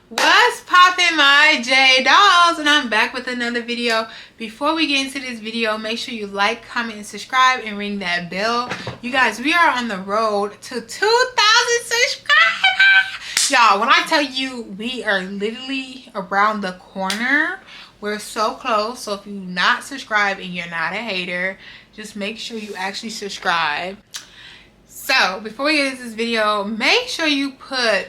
What's poppin', my J dolls? And I'm back with another video. Before we get into this video, make sure you like, comment, and subscribe and ring that bell. You guys, we are on the road to 2,000 subscribers. Y'all, when I tell you we are literally around the corner, we're so close. So if you're not subscribed and you're not a hater, just make sure you actually subscribe. So before we get into this video, make sure you put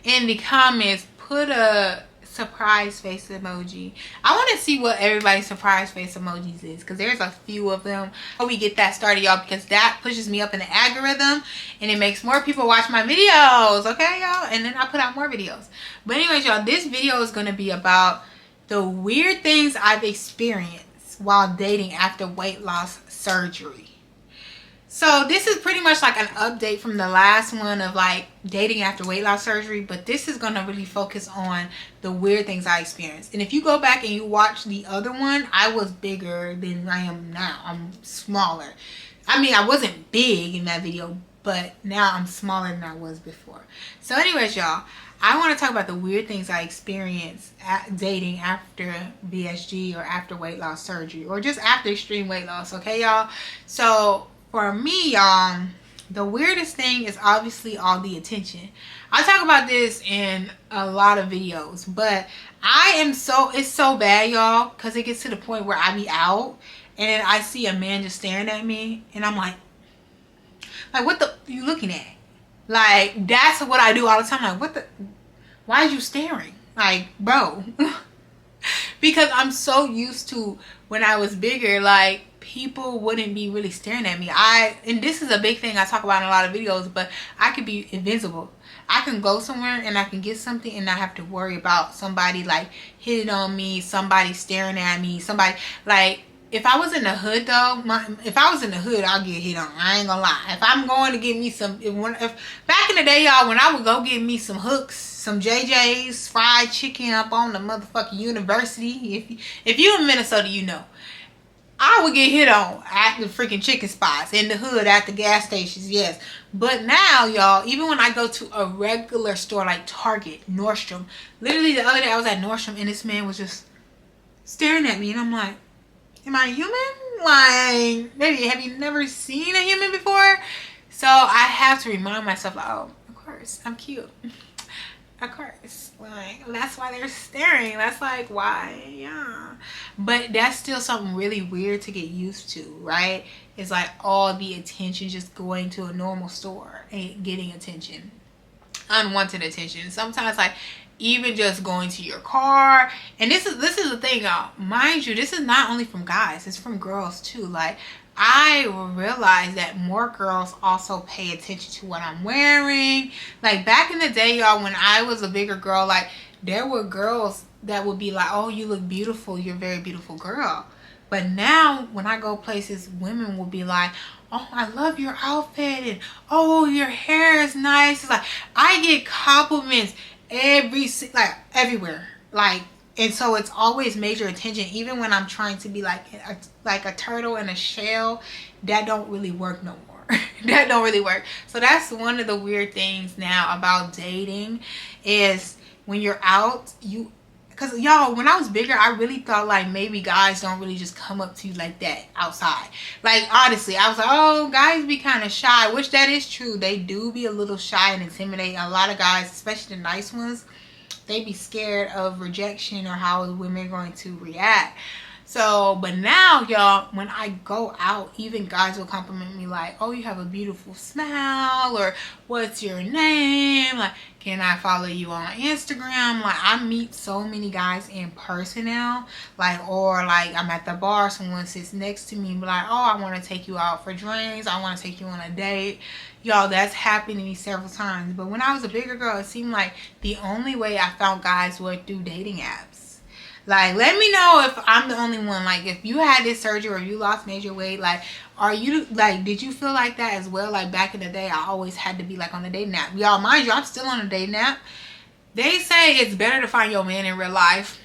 in the comments, put a surprise face emoji. I want to see what everybody's surprise face emojis is, because there's a few of them. How we get that started, y'all, because that pushes me up in the algorithm and it makes more people watch my videos, okay, y'all? And then I put out more videos. But anyways, y'all, this video is going to be about the weird things I've experienced while dating after weight loss surgery. So this is pretty much like an update from the last one of like dating after weight loss surgery, but this is going to really focus on the weird things I experienced. And if you go back and you watch the other one, I was bigger than I am now. I'm smaller. I mean, I wasn't big in that video, but now I'm smaller than I was before. So anyways, y'all, I want to talk about the weird things I experienced at dating after VSG or after weight loss surgery, or just after extreme weight loss, okay, y'all? So for me, y'all, the weirdest thing is obviously all the attention. I talk about this in a lot of videos, but it's so bad, y'all, because it gets to the point where I be out and then I see a man just staring at me and I'm like, what the you looking at? Like, that's what I do all the time. Like, why are you staring? Like, bro. Because I'm so used to when I was bigger, like, people wouldn't be really staring at me. And this is a big thing I talk about in a lot of videos, but I could be invincible. I can go somewhere and I can get something and not have to worry about somebody like hitting on me, somebody staring at me, somebody like, if I was in the hood though, if I was in the hood, I'll get hit on. I ain't gonna lie. If I'm going to get me some, if back in the day, y'all, when I would go get me some hooks, some JJ's fried chicken up on the motherfucking university. If you in Minnesota, you know. I would get hit on at the freaking chicken spots, in the hood, at the gas stations, yes. But now, y'all, even when I go to a regular store like Target, Nordstrom, literally the other day I was at Nordstrom and this man was just staring at me and I'm like, am I human? Like, maybe, have you never seen a human before? So I have to remind myself, like, oh, of course, I'm cute. Of course, like, that's why they're staring. That's like, why? Yeah. But that's still something really weird to get used to, right? It's like all the attention just going to a normal store and getting attention, unwanted attention. Sometimes, like, even just going to your car. And this is the thing, y'all, mind you, this is not only from guys, it's from girls too. Like, I realized that more girls also pay attention to what I'm wearing. Like, back in the day, y'all, when I was a bigger girl, like, there were girls that would be like, oh, you look beautiful, you're a very beautiful girl. But now when I go places, women will be like, oh, I love your outfit, and oh, your hair is nice. It's like, I get compliments everywhere, like, and so it's always major attention. Even when I'm trying to be like a turtle in a shell, that don't really work no more. That don't really work. So that's one of the weird things now about dating, is when you're out, because y'all, when I was bigger, I really thought like maybe guys don't really just come up to you like that outside. Like, honestly, I was like, oh, guys be kind of shy, which that is true. They do be a little shy and intimidating. A lot of guys, especially the nice ones, they be scared of rejection or how women are going to react. So, but now, y'all, when I go out, even guys will compliment me like, oh, you have a beautiful smile, or what's your name? Like, can I follow you on Instagram? Like, I meet so many guys in person now. Like, or like I'm at the bar, someone sits next to me and be like, oh, I want to take you out for drinks. I want to take you on a date. Y'all, that's happened to me several times. But when I was a bigger girl, it seemed like the only way I found guys was through dating apps. Like, let me know if I'm the only one. Like, if you had this surgery or you lost major weight, like, are you, like, did you feel like that as well? Like, back in the day, I always had to be, like, on a dating app. Y'all, mind you, I'm still on a dating app. They say it's better to find your man in real life.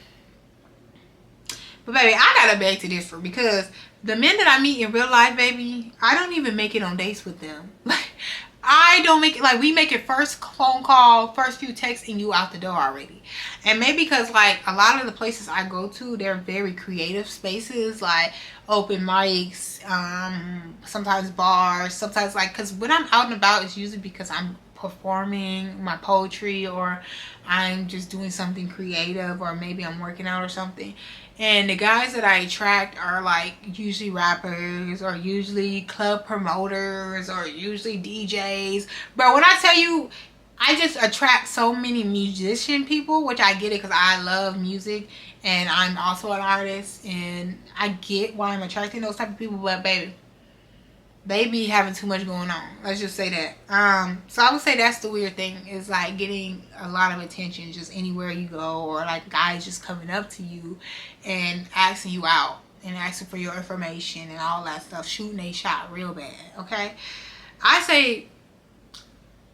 But, baby, I gotta beg to differ, because the men that I meet in real life, baby, I don't even make it on dates with them. Like, I don't make it, like, we make it first phone call, first few texts, and you out the door already. And maybe because, like, a lot of the places I go to, they're very creative spaces, like open mics, sometimes bars, sometimes, like, because when I'm out and about, it's usually because I'm performing my poetry, or I'm just doing something creative, or maybe I'm working out or something. And the guys that I attract are like usually rappers, or usually club promoters, or usually DJs. But when I tell you, I just attract so many musician people, which I get it because I love music and I'm also an artist, and I get why I'm attracting those type of people. But baby, they be having too much going on. Let's just say that. So I would say that's the weird thing, is like getting a lot of attention just anywhere you go, or like guys just coming up to you and asking you out and asking for your information and all that stuff, shooting a shot real bad. Okay, I say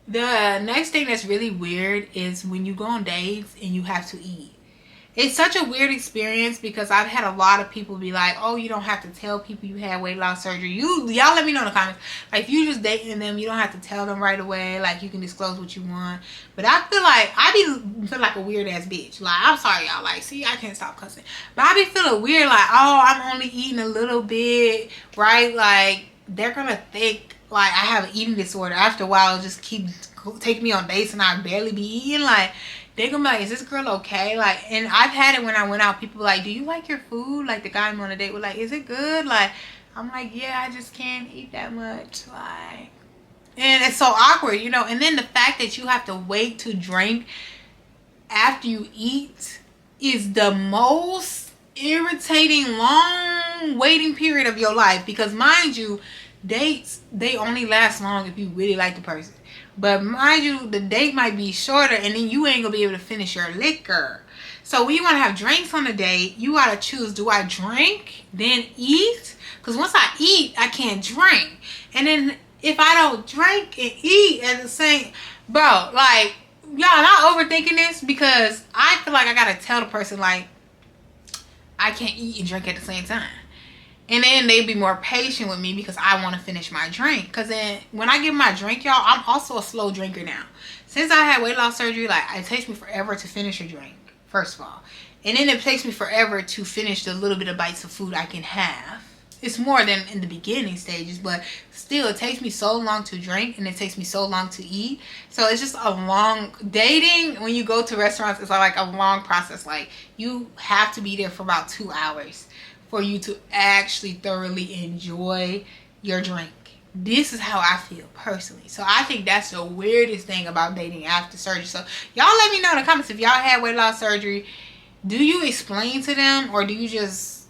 the next thing that's really weird is when you go on dates and you have to eat. It's such a weird experience because I've had a lot of people be like, oh, you don't have to tell people you had weight loss surgery. Y'all let me know in the comments. Like, if you just dating them, you don't have to tell them right away. Like, you can disclose what you want. But I feel like, feel like a weird ass bitch. Like, I'm sorry, y'all. Like, see, I can't stop cussing. But I be feeling weird, like, oh, I'm only eating a little bit, right? Like, they're going to think, like, I have an eating disorder. After a while, just keep taking me on dates and I barely be eating. Like, they're gonna be like, is this girl okay? Like, and I've had it when I went out. People were like, do you like your food? Like, the guy I'm on a date with, like, is it good? Like, I'm like, yeah, I just can't eat that much. Like, and it's so awkward, you know. And then the fact that you have to wait to drink after you eat is the most irritating long waiting period of your life. Because mind you, dates, they only last long if you really like the person. But mind you, the date might be shorter, and then you ain't gonna be able to finish your liquor. So when you want to have drinks on the date, you gotta choose, do I drink then eat? Because once I eat, I can't drink. And then if I don't drink and eat at the same, bro, like, y'all not overthinking this, because I feel like I gotta tell the person, like, I can't eat and drink at the same time. And then they'd be more patient with me because I want to finish my drink. Because then when I get my drink, y'all, I'm also a slow drinker now. Since I had weight loss surgery, like, it takes me forever to finish a drink, first of all. And then it takes me forever to finish the little bit of bites of food I can have. It's more than in the beginning stages, but still, it takes me so long to drink and it takes me so long to eat. So it's just a long, dating, when you go to restaurants, it's like a long process. Like, you have to be there for about 2 hours for you to actually thoroughly enjoy your drink. This is how I feel personally. So I think that's the weirdest thing about dating after surgery. So y'all let me know in the comments, if y'all had weight loss surgery, do you explain to them, or do you just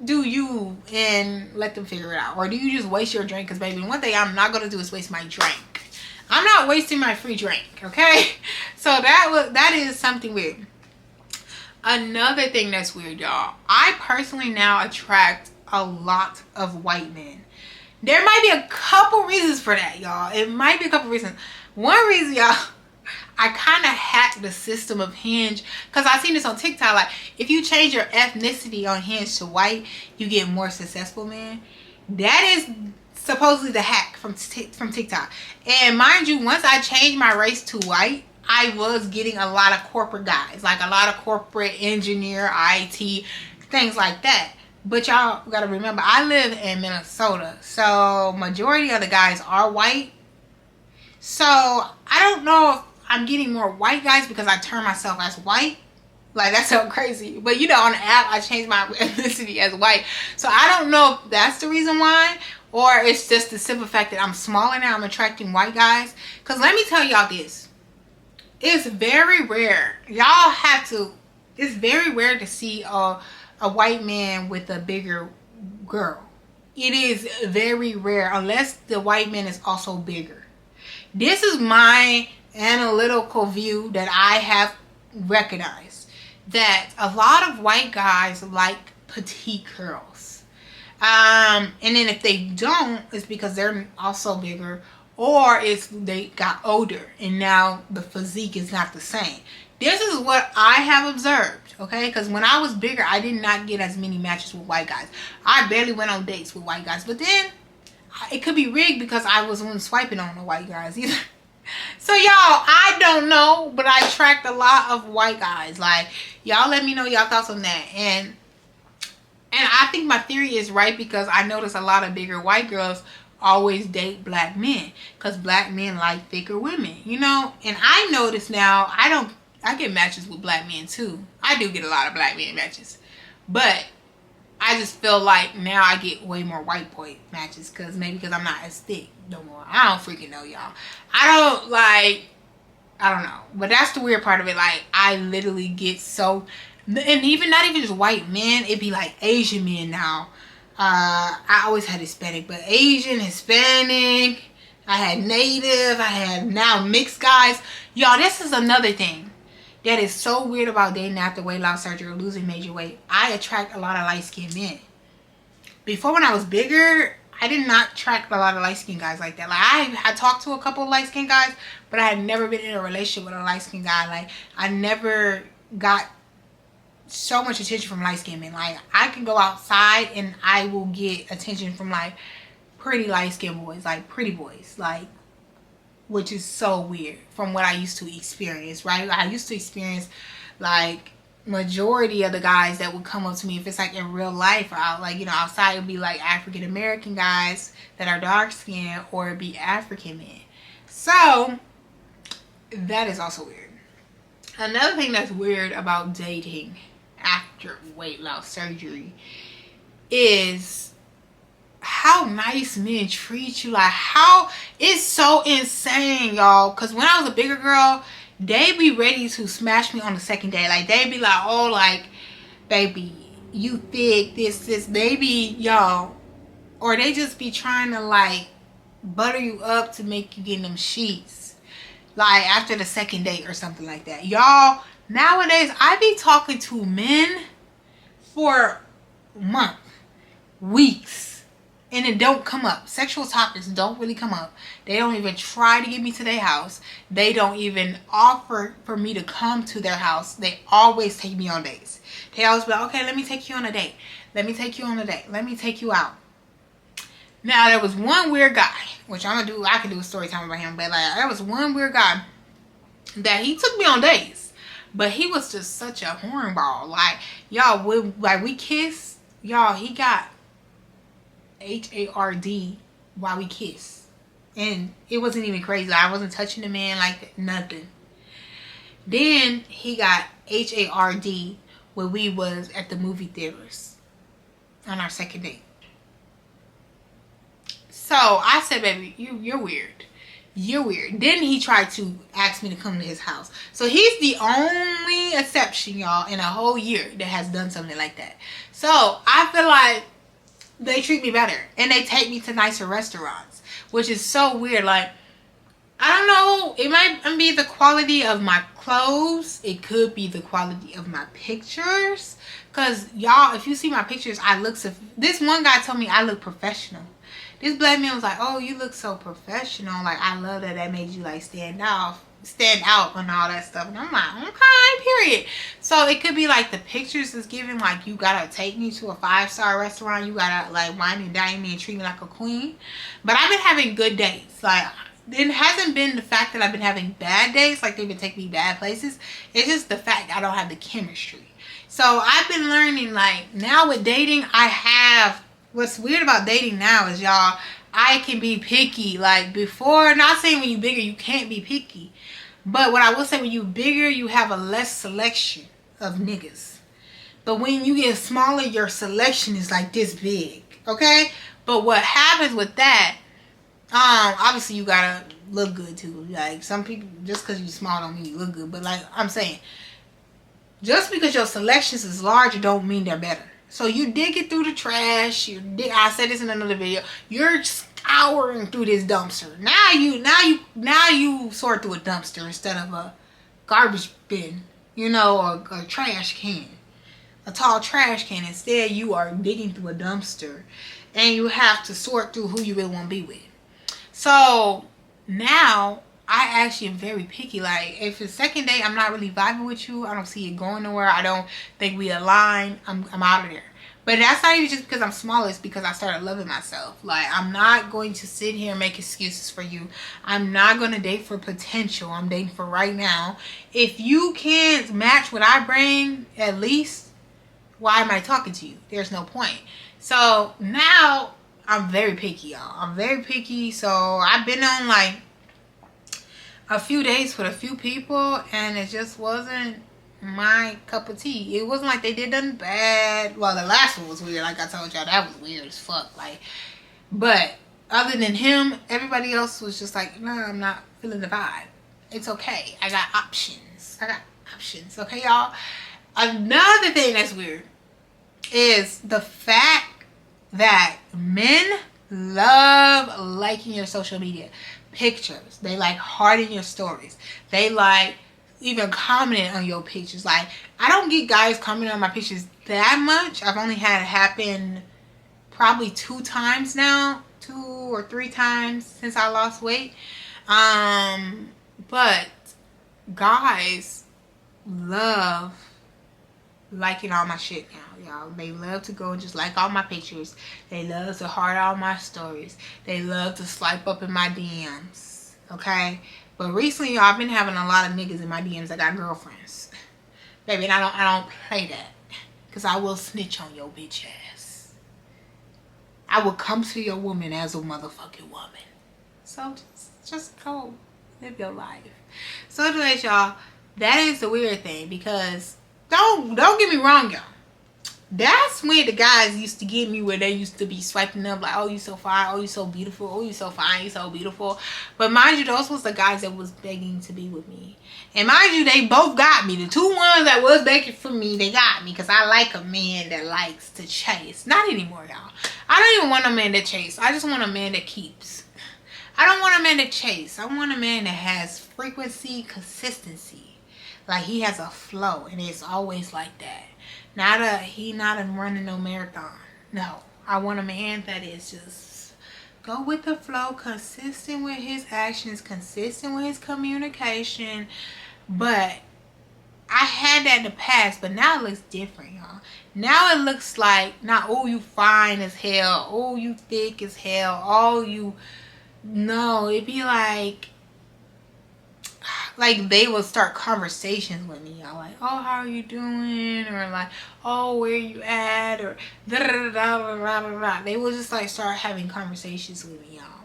do you and let them figure it out? Or do you just waste your drink? Because baby, one thing I'm not going to do is waste my drink. I'm not wasting my free drink, okay? So that is something weird. Another thing that's weird, y'all, I personally now attract a lot of white men. There might be a couple reasons for that, y'all. It might be a couple reasons. One reason, y'all, I kind of hacked the system of Hinge, because I seen this on TikTok. Like, if you change your ethnicity on Hinge to white, you get more successful men. That is supposedly the hack from TikTok. And mind you, once I changed my race to white, I was getting a lot of corporate guys, like a lot of corporate engineer, IT, things like that. But y'all gotta remember, I live in Minnesota, so majority of the guys are white. So I don't know if I'm getting more white guys because I turn myself as white. Like, that's so crazy. But you know, on the app, I changed my ethnicity as white. So I don't know if that's the reason why, or it's just the simple fact that I'm smaller now, I'm attracting white guys. Because let me tell y'all this. It's very rare. Y'all have to, it's very rare to see a white man with a bigger girl. It is very rare, unless the white man is also bigger. This is my analytical view that I have recognized, that a lot of white guys like petite girls. And then if they don't, it's because they're also bigger, or it's they got older and now the physique is not the same. This is what I have observed, okay? Because when I was bigger, I did not get as many matches with white guys. I barely went on dates with white guys. But then It could be rigged because I wasn't swiping on the white guys either. So y'all, I don't know, but I attract a lot of white guys. Like, y'all let me know y'all thoughts on that. And I think my theory is right, because I notice a lot of bigger white girls always date black men, because black men like thicker women, you know. And I notice now, I get matches with black men too. I do get a lot of black men matches, but I just feel like now I get way more white boy matches, because maybe I'm not as thick no more. I don't freaking know, y'all. I don't know. But that's the weird part of it. Like, I literally get so, and even not even just white men, it'd be like Asian men now. I always had Hispanic, but Asian, Hispanic, I had Native, I had now mixed guys. Y'all, this is another thing that is so weird about dating after weight loss surgery or losing major weight. I attract a lot of light-skinned men. Before, when I was bigger, I did not attract a lot of light-skinned guys like that. Like, I talked to a couple of light-skinned guys, but I had never been in a relationship with a light-skinned guy. Like, I never got so much attention from light-skinned men. Like, I can go outside and I will get attention from, like, pretty light-skinned boys, like pretty boys, like, which is so weird from what I used to experience, right? I used to experience, like, majority of the guys that would come up to me, if it's like in real life or out, like, you know, outside, it would be like African American guys that are dark skinned, or it'd be African men. So that is also weird. Another thing that's weird about dating after weight loss surgery is how nice men treat you. Like, how it's so insane, y'all. Because when I was a bigger girl, they be ready to smash me on the second day. Like, they be like, oh, like, baby, you thick, this, baby, y'all. Or they just be trying to, like, butter you up to make you get in them sheets, like, after the second date or something like that. Y'all, nowadays, I be talking to men for months, weeks, and it don't come up. Sexual topics don't really come up. They don't even try to get me to their house. They don't even offer for me to come to their house. They always take me on dates. They always be like, okay, let me take you on a date. Let me take you on a date. Let me take you out. Now, there was one weird guy, which I can do a story time about him, but like, there was one weird guy that he took me on dates, but he was just such a hornball. Like, y'all, we kissed, y'all, he got HARD while we kissed, and it wasn't even crazy. I wasn't touching the man like nothing. Then he got HARD when we was at the movie theaters on our second date. So I said, baby, you're weird. You're weird. Then he tried to ask me to come to his house. So he's the only exception, y'all, in a whole year that has done something like that. So I feel like they treat me better, and they take me to nicer restaurants, which is so weird. Like, I don't know, it might be the quality of my clothes. It could be the quality of my pictures. Because, y'all, if you see my pictures, this one guy told me I look professional. This black man was like, oh, you look so professional. Like, I love that made you, like, stand out and all that stuff. And I'm like, okay, period. So it could be like the pictures is giving, like, you gotta take me to a 5-star restaurant. You gotta, like, wine and dine me and treat me like a queen. But I've been having good dates. Like, it hasn't been the fact that I've been having bad dates, like they've been taking me bad places. It's just the fact I don't have the chemistry. So I've been learning, like, now with dating, what's weird about dating now is, y'all, I can be picky. Like, before, not saying when you're bigger you can't be picky, but what I will say, when you're bigger, you have a less selection of niggas. But when you get smaller, your selection is like this big, okay? But what happens with that, obviously you gotta look good too. Like, some people, just because you're small don't mean you look good. But like I'm saying, just because your selections is larger don't mean they're better. So you dig it through the trash. I said this in another video. You're scouring through this dumpster. Now you sort through a dumpster instead of a garbage bin, you know, or a trash can, a tall trash can. Instead, you are digging through a dumpster, and you have to sort through who you really want to be with. So now I actually am very picky. Like, if it's second date, I'm not really vibing with you. I don't see it going nowhere. I don't think we align. I'm out of there. But that's not even just because I'm smaller. It's because I started loving myself. Like, I'm not going to sit here and make excuses for you. I'm not going to date for potential. I'm dating for right now. If you can't match what I bring, at least, why am I talking to you? There's no point. So now I'm very picky, y'all. I'm very picky. So I've been on like a few dates with a few people, and it just wasn't my cup of tea. It wasn't like they did nothing bad. Well, the last one was weird. Like I told y'all, that was weird as fuck. Like, but other than him, everybody else was just like, no, I'm not feeling the vibe. It's okay. I got options. Okay, y'all. Another thing that's weird is the fact that men love liking your social media pictures. They like hearting your stories. They like even commenting on your pictures. Like, I don't get guys commenting on my pictures that much. I've only had it happen probably 2 times now, 2 or 3 times since I lost weight. But guys love liking all my shit now, y'all. They love to go and just like all my pictures. They love to heart all my stories. They love to swipe up in my DMs. Okay? But recently, y'all, I've been having a lot of niggas in my DMs that got girlfriends. Baby, and I don't play that. Because I will snitch on your bitch ass. I will come to your woman as a motherfucking woman. So just go live your life. So anyways, y'all, that is the weird thing. Because don't get me wrong, y'all. That's when the guys used to get me, where they used to be swiping up like, oh, you so fine, oh, you so beautiful, oh, you so fine, you so beautiful. But mind you, those was the guys that was begging to be with me. And mind you, they both got me. The 2 ones that was begging for me, they got me. Because I like a man that likes to chase. Not anymore, y'all. I don't even want a man that chase. I just want a man that keeps. I don't want a man that chase. I want a man that has frequency, consistency. Like, he has a flow, and it's always like that. He not running no marathon. No, I want a man that is just go with the flow, consistent with his actions, consistent with his communication. But I had that in the past, but now it looks different, y'all. Now it looks like, not, oh, you fine as hell, oh, you thick as hell, oh, you, no, it'd be like they will start conversations with me, y'all. Like, oh, how are you doing? Or like, oh, where you at? Or da da da da da da da. They will just like start having conversations with me, y'all.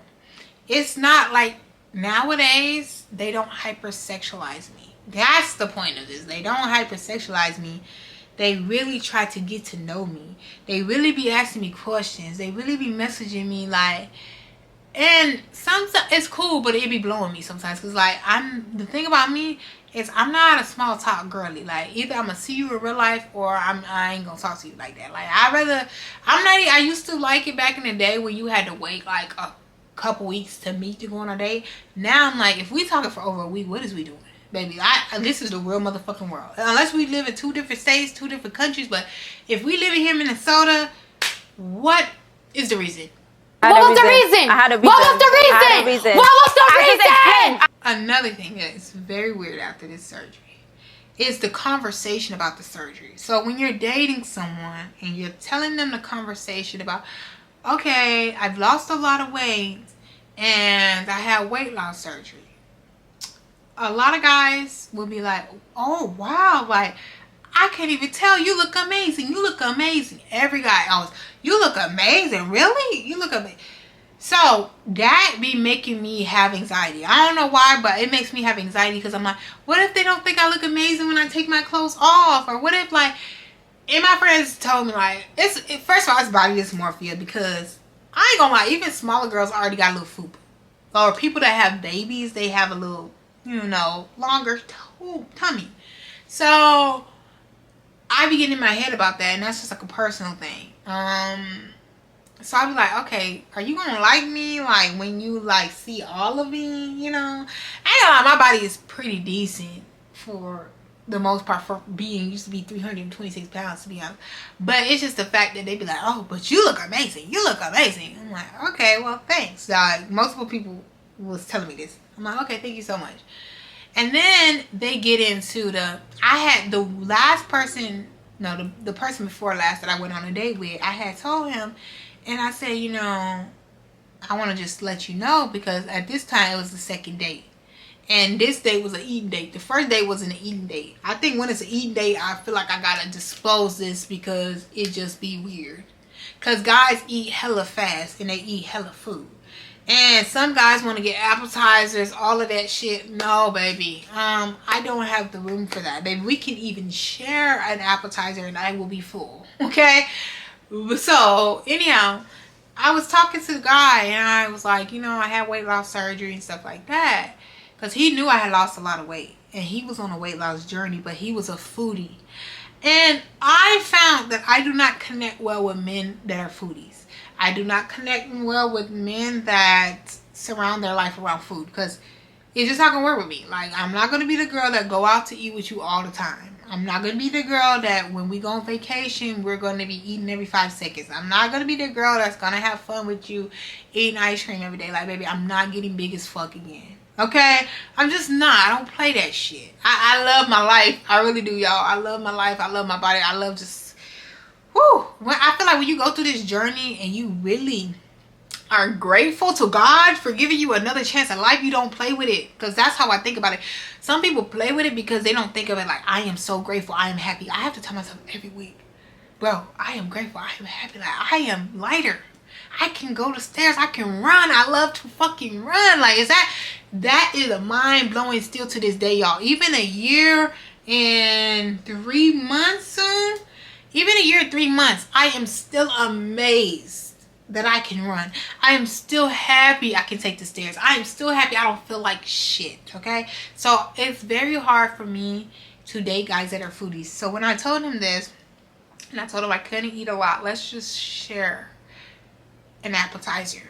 It's not like nowadays they don't hypersexualize me. That's the point of this. They don't hypersexualize me. They really try to get to know me. They really be asking me questions. They really be messaging me like. And sometimes it's cool, but it be blowing me sometimes. Because, like, the thing about me is I'm not a small talk girly. Like, either I'm going to see you in real life or I ain't going to talk to you like that. Like, I used to like it back in the day when you had to wait, like, a couple weeks to meet to go on a date. Now I'm like, if we talking for over a week, what is we doing? Baby, this is the real motherfucking world. Unless we live in 2 different states, 2 different countries. But if we live in here in Minnesota, what is the reason? What was the reason? What was the reason? What was the reason? Another thing that is very weird after this surgery is the conversation about the surgery. So when you're dating someone and you're telling them the conversation about, okay, I've lost a lot of weight and I had weight loss surgery. A lot of guys will be like, oh, wow, like, I can't even tell. You look amazing. You look amazing. Every guy always, you look amazing. Really? You look amazing. So that be making me have anxiety. I don't know why, but it makes me have anxiety because I'm like, what if they don't think I look amazing when I take my clothes off? Or what if, like, and my friends told me, like, first of all, it's body dysmorphia because I ain't gonna lie, even smaller girls already got a little fupa. Or people that have babies, they have a little, longer tummy. So I be getting in my head about that, and that's just like a personal thing. So I be like, okay, are you gonna like me like when you like see all of me? I ain't gonna lie, my body is pretty decent for the most part, for being used to be 326 pounds, to be honest. But it's just the fact that they be like, oh, but you look amazing. You look amazing. I'm like, okay, well, thanks. Like, multiple people was telling me this. I'm like, okay, thank you so much. And then they get into I had the last person no, the person before last that I went on a date with, I had told him, and I said, you know, I want to just let you know, because at this time it was the second date. And this date was an eating date. The first date wasn't an eating date. I think when it's an eating date, I feel like I gotta dispose this because it just be weird. Because guys eat hella fast and they eat hella food. And some guys want to get appetizers, all of that shit. No, baby. I don't have the room for that. Baby, we can even share an appetizer and I will be full. Okay? So, anyhow, I was talking to the guy and I was like, you know, I had weight loss surgery and stuff like that. Because he knew I had lost a lot of weight. And he was on a weight loss journey, but he was a foodie. And I found that I do not connect well with men that are foodies. I do not connect well with men that surround their life around food. Because it's just not going to work with me. Like, I'm not going to be the girl that go out to eat with you all the time. I'm not going to be the girl that when we go on vacation, we're going to be eating every 5 seconds. I'm not going to be the girl that's going to have fun with you eating ice cream every day. Like, baby, I'm not getting big as fuck again. Okay? I'm just not. I don't play that shit. I love my life. I really do, y'all. I love my life. I love my body. I love just... Whew. I feel like when you go through this journey and you really are grateful to God for giving you another chance in life, you don't play with it. Because that's how I think about it. Some people play with it because they don't think of it like, I am so grateful. I am happy. I have to tell myself every week, bro, I am grateful. I am happy. Like, I am lighter. I can go to stairs. I can run. I love to fucking run. Like, that is a mind-blowing still to this day, y'all. Even a year and 3 months soon, even a year and 3 months, I am still amazed that I can run. I am still happy I can take the stairs. I am still happy I don't feel like shit, okay? So it's very hard for me to date guys that are foodies. So when I told him this, and I told him I couldn't eat a lot, let's just share an appetizer.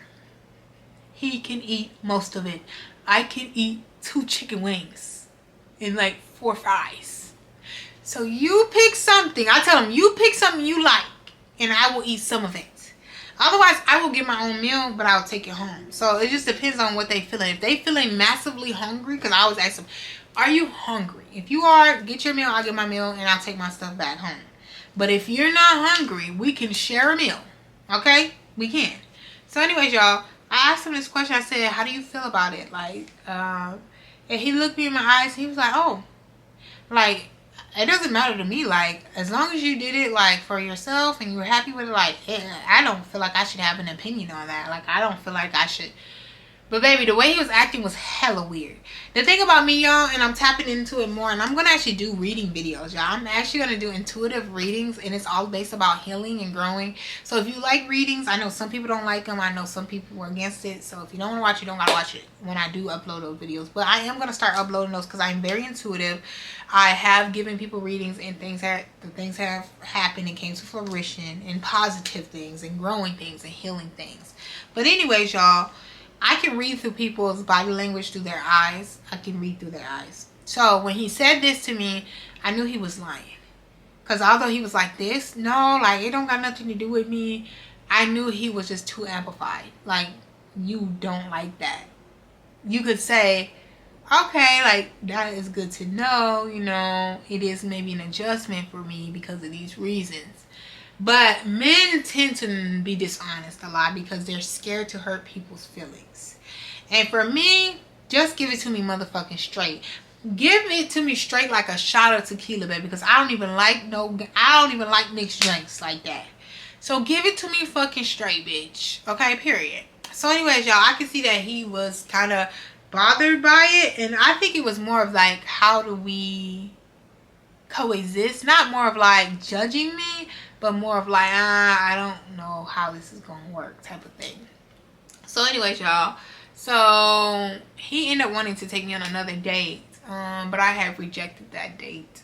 He can eat most of it. I can eat 2 chicken wings and like 4 fries. So you pick something. I tell him, you pick something you like and I will eat some of it. Otherwise, I will get my own meal, but I'll take it home. So it just depends on what they feeling. If they feeling massively hungry, because I always ask them, are you hungry? If you are, get your meal, I'll get my meal, and I'll take my stuff back home. But if you're not hungry, we can share a meal. Okay? We can. So anyways, y'all, I asked him this question. I said, how do you feel about it? Like, and he looked me in my eyes. He was like, oh, like, it doesn't matter to me. Like, as long as you did it, like, for yourself and you were happy with it, like, I don't feel like I should have an opinion on that. Like, I don't feel like I should. But, baby, the way he was acting was hella weird. The thing about me, y'all, and I'm tapping into it more, and I'm going to actually do reading videos, y'all. I'm actually going to do intuitive readings, and it's all based about healing and growing. So, if you like readings, I know some people don't like them. I know some people were against it. So, if you don't want to watch it, you don't got to watch it when I do upload those videos. But I am going to start uploading those because I'm very intuitive. I have given people readings, and things have happened and came to fruition, and positive things, and growing things, and healing things. But anyways, y'all, I can read through people's body language through their eyes. I can read through their eyes. So when he said this to me, I knew he was lying. Because although he was like this, no, like, it don't got nothing to do with me. I knew he was just too amplified. Like, you don't like that. You could say, okay, like, that is good to know. You know, it is maybe an adjustment for me because of these reasons. But men tend to be dishonest a lot because they're scared to hurt people's feelings. And for me, just give it to me motherfucking straight. Give it to me straight like a shot of tequila, baby. Because I don't even like mixed drinks like that. So give it to me fucking straight, bitch. Okay, period. So anyways, y'all, I can see that he was kind of bothered by it. And I think it was more of like, how do we coexist? Not more of like judging me, but more of like, I don't know how this is gonna work type of thing. So anyways, y'all, so he ended up wanting to take me on another date, but I had rejected that date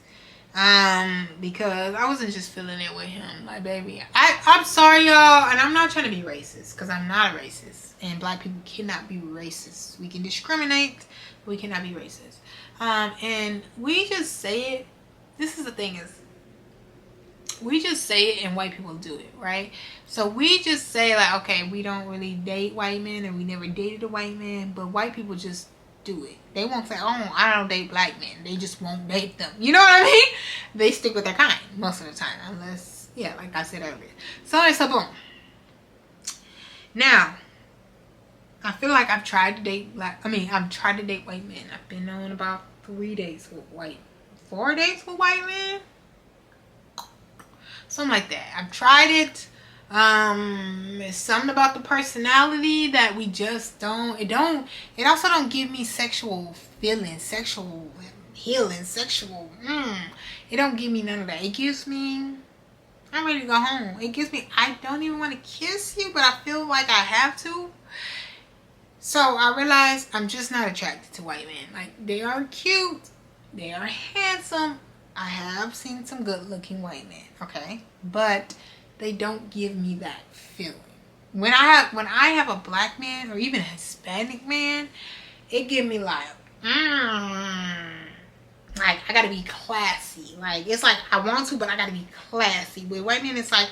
because I wasn't just feeling it with him. Like, baby, I'm sorry, y'all, and I'm not trying to be racist because I'm not a racist, and black people cannot be racist. We can discriminate, but we cannot be racist. And we just say it. This is the thing is, we just say it and white people do it, right? So we just say like, okay, we don't really date white men and we never dated a white man, but white people just do it. They won't say, oh, I don't date black men. They just won't date them. You know what I mean? they stick with their kind most of the time, unless, yeah, like I said earlier. So boom. Now, I feel like I've tried to date I've tried to date white men. I've been on about 4 dates with white men, something like that. I've tried it. It's something about the personality that we just don't. It also don't give me sexual feelings, sexual healing, sexual. It don't give me none of that. It gives me, I'm ready to go home. It gives me, I don't even want to kiss you, but I feel like I have to. So I realized I'm just not attracted to white men. Like, they are cute, they are handsome. I have seen some good looking white men, okay? But they don't give me that feeling. When I have a black man or even a Hispanic man, it give me like, like I gotta be classy. Like, it's like I want to, but I gotta be classy. With white men, it's like,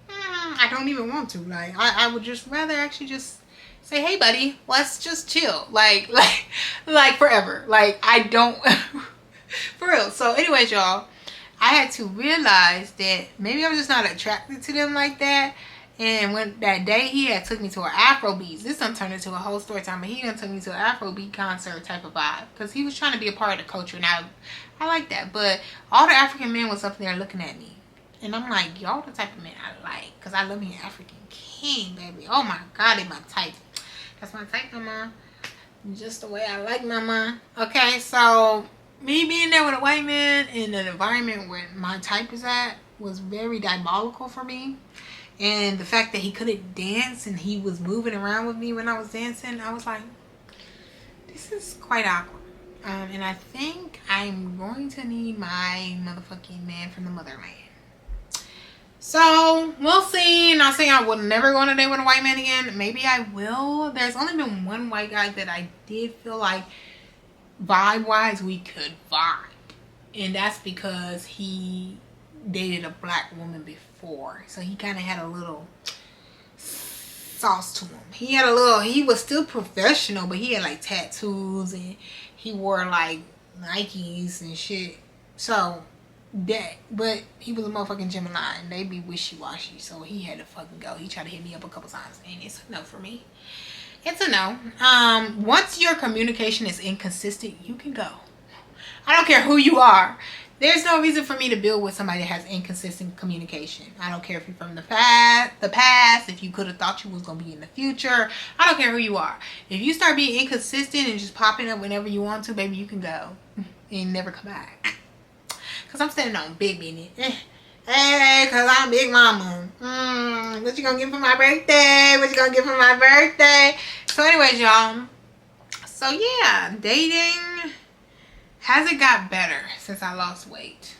I don't even want to. Like, I would just rather actually just say, hey buddy, let's just chill. Like forever. Like, I don't for real. So anyways, y'all, I had to realize that maybe I'm just not attracted to them like that. And when that day he had took me to an Afrobeats, this done turned into a whole story time, but he done took me to an Afrobeat concert type of vibe, because he was trying to be a part of the culture, and I like that. But all the African men was up there looking at me, and I'm like, y'all the type of men I like, because I love me an African king, baby. Oh my god, they my type. That's my type, mama. Just the way I like mama. Okay, so me being there with a white man in an environment where my type is at was very diabolical for me. And the fact that he couldn't dance and he was moving around with me when I was dancing, I was like, this is quite awkward. And I think I'm going to need my motherfucking man from the motherland. So we'll see. Not saying I will never go on a date with a white man again. Maybe I will. There's only been one white guy that I did feel like vibe-wise we could vibe. And that's because he dated a black woman before, so he kind of had a little sauce to him. He was still professional, but he had like tattoos and he wore like Nikes and shit. So that, but he was a motherfucking Gemini and they be wishy-washy, so he had to fucking go. He tried to hit me up a couple times and it's a no for me. It's a no. Once your communication is inconsistent, you can go. I don't care who you are. There's no reason for me to build with somebody that has inconsistent communication. I don't care if you're from the past, if you could have thought you was going to be in the future. I don't care who you are. If you start being inconsistent and just popping up whenever you want to, baby, you can go and never come back. Because I'm standing on big business. Hey, because I'm Big Mama. What you going to give for my birthday? What you going to give for my birthday? So anyways, y'all. So yeah, dating. Has it got better since I lost weight?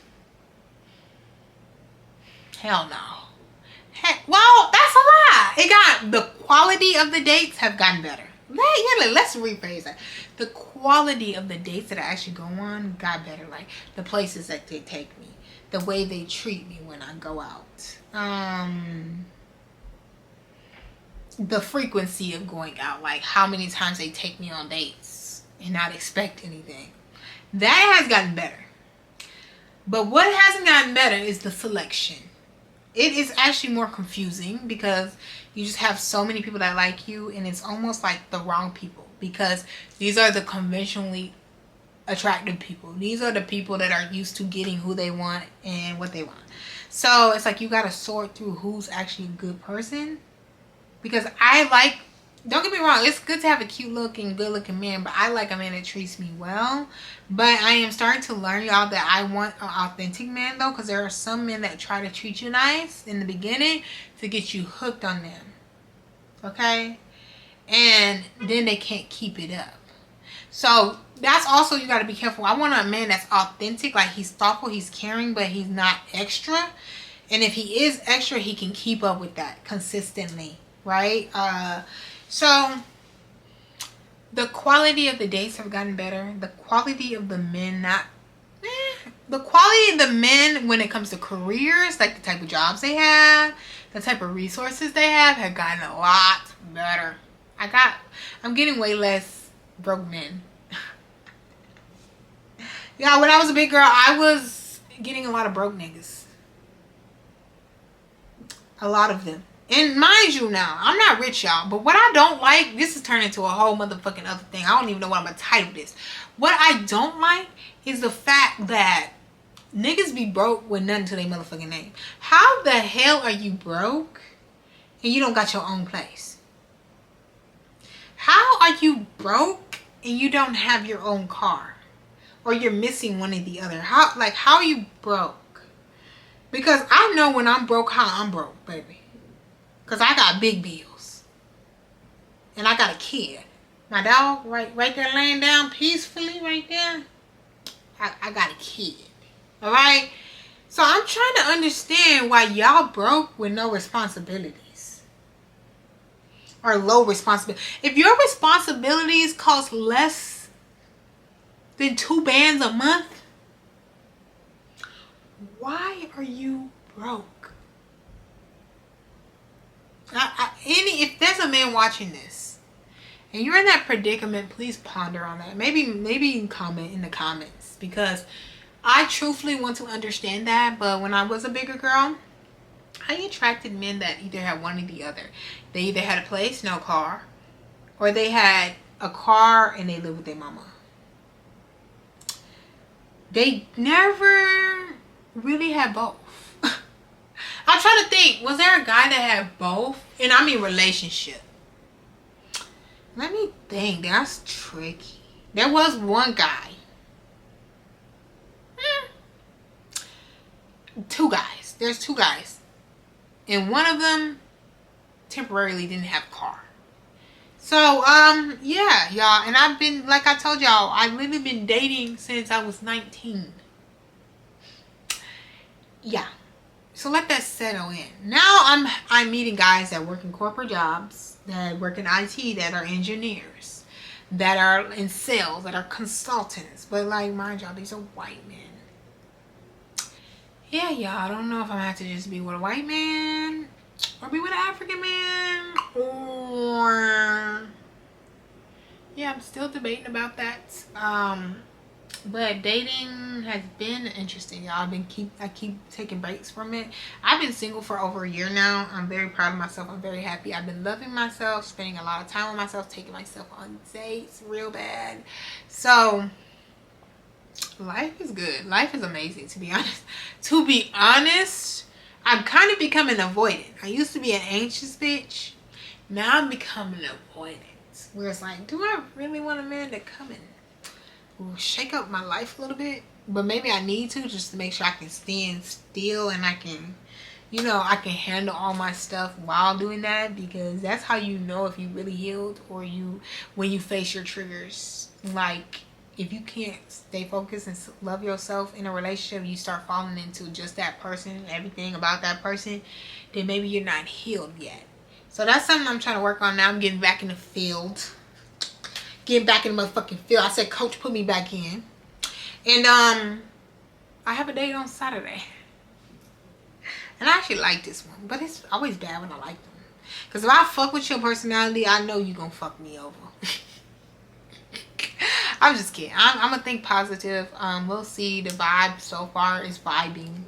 Hell no. Well, that's a lie. The quality of the dates have gotten better. Let's rephrase that. The quality of the dates that I actually go on got better. Like the places that they take me, the way they treat me when I go out, the frequency of going out, like how many times they take me on dates and not expect anything. That has gotten better. But what hasn't gotten better is the selection. It is actually more confusing because you just have so many people that like you, and it's almost like the wrong people, because these are the conventionally attractive people. These are the people that are used to getting who they want and what they want. So it's like you got to sort through who's actually a good person, because don't get me wrong, it's good to have a cute looking, good looking man, but I like a man that treats me well. But I am starting to learn, y'all, that I want an authentic man, though, because there are some men that try to treat you nice in the beginning to get you hooked on them. Okay? And then they can't keep it up. So that's also, you got to be careful. I want a man that's authentic, like he's thoughtful, he's caring, but he's not extra. And if he is extra, he can keep up with that consistently, right? So the quality of the dates have gotten better. The quality of the men, the quality of the men when it comes to careers, like the type of jobs they have, the type of resources they have gotten a lot better. I'm getting way less broke men. Yeah, when I was a big girl, I was getting a lot of broke niggas. A lot of them. And mind you now, I'm not rich, y'all. But what I don't like, this is turning into a whole motherfucking other thing. I don't even know what I'm going to title this. What I don't like is the fact that niggas be broke with nothing to their motherfucking name. How the hell are you broke and you don't got your own place? How are you broke and you don't have your own car? Or you're missing one or the other? How are you broke? Because I know when I'm broke how I'm broke, baby. Because I got big bills. And I got a kid. My dog right there laying down peacefully right there. I got a kid. Alright? So I'm trying to understand why y'all broke with no responsibilities. Or low responsibility. If your responsibilities cost less than 2 bands a month, why are you broke? If there's a man watching this and you're in that predicament, please ponder on that. Maybe you can comment in the comments, because I truthfully want to understand that. But when I was a bigger girl, I attracted men that either had one or the other. They either had a place, no car, or they had a car and they lived with their mama. They never really had both. I'm trying to think, was there a guy that had both? And I mean relationship. Let me think. That's tricky. There was one guy. 2 guys. There's 2 guys. And one of them temporarily didn't have a car. So, yeah, y'all. And I've been, like I told y'all, I've literally been dating since I was 19. Yeah. So let that settle in. Now I'm meeting guys that work in corporate jobs, that work in IT, that are engineers, that are in sales, that are consultants. But like, mind y'all, these are white men. Yeah, y'all, I don't know if I'm gonna have to just be with a white man or be with an African man, or yeah, I'm still debating about that. But dating has been interesting, y'all. I keep taking breaks from it. I've been single for over a year now. I'm very proud of myself. I'm very happy. I've been loving myself, spending a lot of time with myself, taking myself on dates real bad. So life is good. Life is amazing, to be honest. To be honest, I'm kind of becoming avoidant. I used to be an anxious bitch. Now I'm becoming avoidant. Where it's like, do I really want a man to come in? Shake up my life a little bit, but maybe I need to, just to make sure I can stand still and I can, I can handle all my stuff while doing that, because that's how you know if you really healed, or when you face your triggers. Like, if you can't stay focused and love yourself in a relationship, you start falling into just that person, everything about that person, then maybe you're not healed yet. So that's something I'm trying to work on now. I'm getting back in the field. Getting back in the motherfucking field. I said, Coach, put me back in. And I have a date on Saturday. And I actually like this one. But it's always bad when I like them. Because if I fuck with your personality, I know you gonna fuck me over. I'm just kidding. I'm gonna think positive. We'll see. The vibe so far is vibing.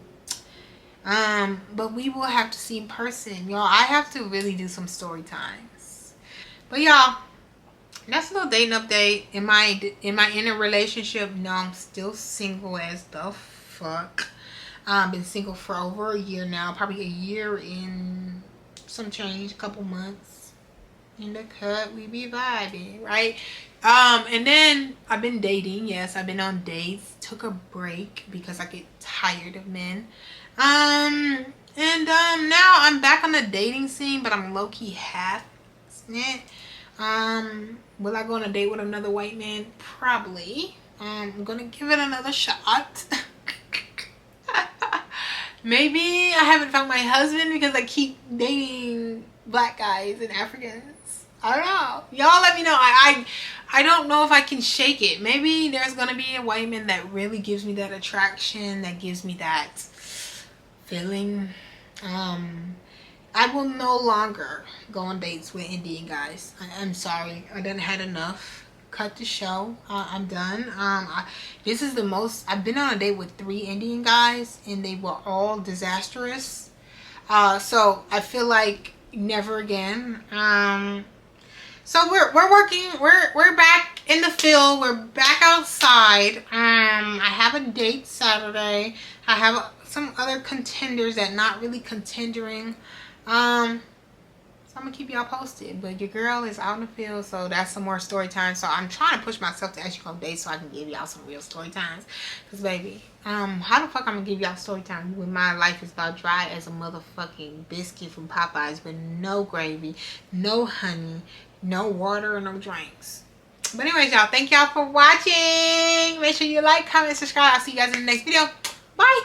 But we will have to see in person. Y'all, I have to really do some story times. But y'all, that's a little dating update. Am I in a relationship? No, I'm still single as the fuck. Been single for over a year now. Probably a year in some change, a couple months. In the cut, we be vibing, right? And then I've been dating. Yes, I've been on dates. Took a break because I get tired of men. And now I'm back on the dating scene, but I'm low-key half it. Will I go on a date with another white man? Probably. I'm gonna give it another shot. Maybe I haven't found my husband because I keep dating black guys and Africans. I don't know. Y'all let me know. I don't know if I can shake it. Maybe there's gonna be a white man that really gives me that attraction, that gives me that feeling. I will no longer go on dates with Indian guys. I'm sorry. I done had enough. cut the show. I'm done. This is the most, I've been on a date with 3 Indian guys and they were all disastrous. So I feel like never again. So we're working, we're back in the field, we're back outside. I have a date Saturday. I have some other contenders that not really contendering. So I'm gonna keep y'all posted, but your girl is out in the field, so that's some more story time. So I'm trying to push myself to actually go on dates so I can give y'all some real story times. Cause baby, how the fuck I'm gonna give y'all story time when my life is about dry as a motherfucking biscuit from Popeyes with no gravy, no honey, no water, no drinks. But anyways, y'all, thank y'all for watching. Make sure you like, comment, subscribe. I'll see you guys in the next video. Bye.